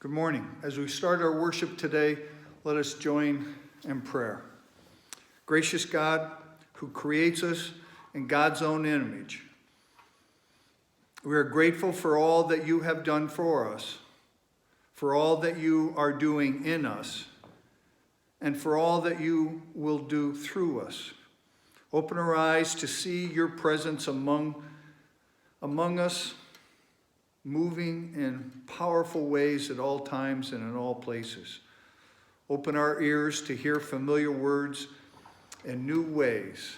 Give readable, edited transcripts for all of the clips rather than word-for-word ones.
Good morning. As we start our worship today, let us join in prayer. Gracious God, who creates us in God's own image, we are grateful for all that you have done for us, for all that you are doing in us, and for all that you will do through us. Open our eyes to see your presence among us, moving in powerful ways at all times and in all places. Open our ears to hear familiar words in new ways,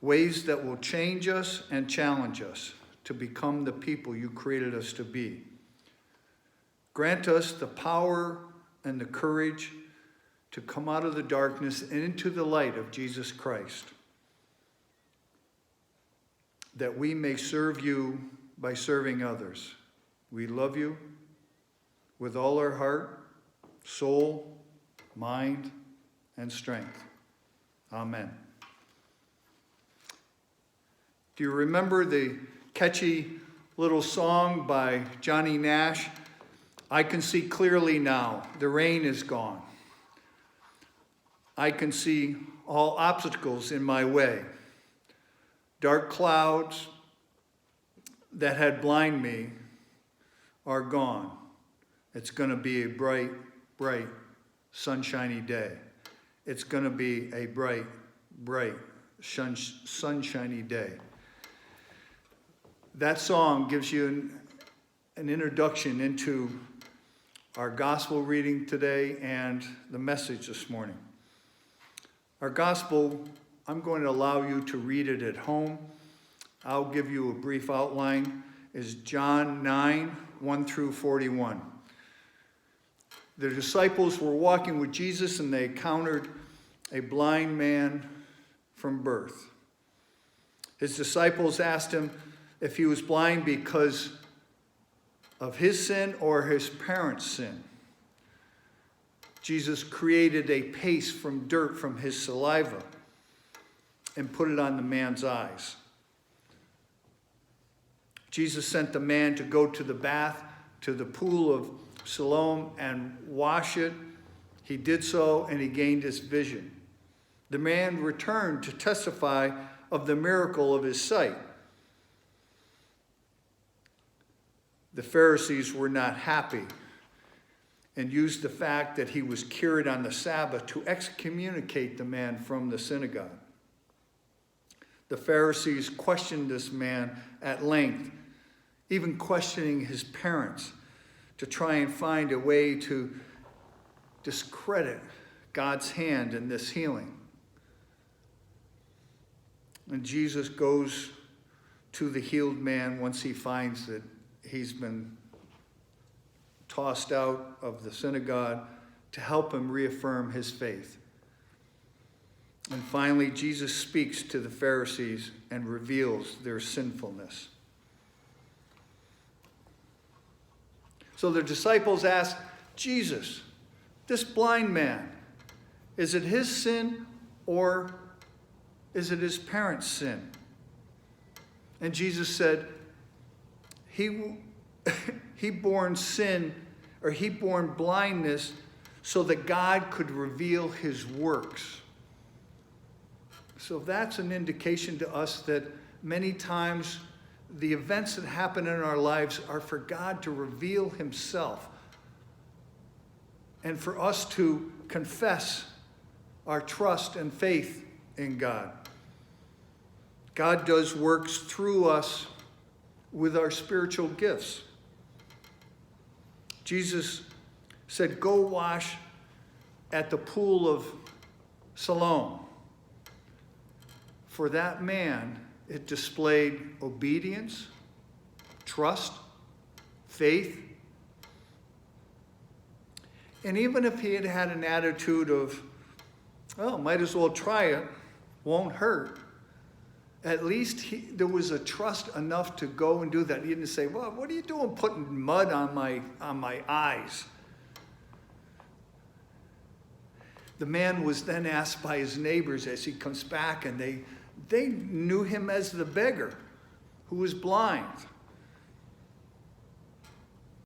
ways that will change us and challenge us to become the people you created us to be. Grant us the power and the courage to come out of the darkness and into the light of Jesus Christ, that we may serve you by serving others. We love you with all our heart, soul, mind, and strength. Amen. Do you remember the catchy little song by Johnny Nash? I can see clearly now, the rain is gone. I can see all obstacles in my way. Dark clouds that had blinded me are gone. It's going to be a bright, bright, sunshiny day. It's going to be a bright, bright, sunshiny day. That song gives you an introduction into our gospel reading today and the message this morning. Our gospel, I'm going to allow you to read it at home. I'll give you a brief outline, is John 9, 1 through 41. The disciples were walking with Jesus and they encountered a blind man from birth. His disciples asked him if he was blind because of his sin or his parents' sin. Jesus created a paste from dirt from his saliva and put it on the man's eyes. Jesus sent the man to go to the bath, to the pool of Siloam, and wash it. He did so, and he gained his vision. The man returned to testify of the miracle of his sight. The Pharisees were not happy and used the fact that he was cured on the Sabbath to excommunicate the man from the synagogue. The Pharisees questioned this man at length, even questioning his parents, to try and find a way to discredit God's hand in this healing. And Jesus goes to the healed man once he finds that he's been tossed out of the synagogue to help him reaffirm his faith. And finally, Jesus speaks to the Pharisees and reveals their sinfulness. So the disciples asked Jesus, this blind man, is it his sin or is it his parents' sin? And Jesus said, he born sin, or he born blindness so that God could reveal his works. So that's an indication to us that many times the events that happen in our lives are for God to reveal himself and for us to confess our trust and faith in God. God does works through us with our spiritual gifts. Jesus said, go wash at the pool of Siloam. For that man, it displayed obedience, trust, faith. And even if he had had an attitude of, well, might as well try it, won't hurt, at least there was a trust enough to go and do that. He didn't say, well, what are you doing putting mud on my eyes? The man was then asked by his neighbors as he comes back, and they knew him as the beggar who was blind.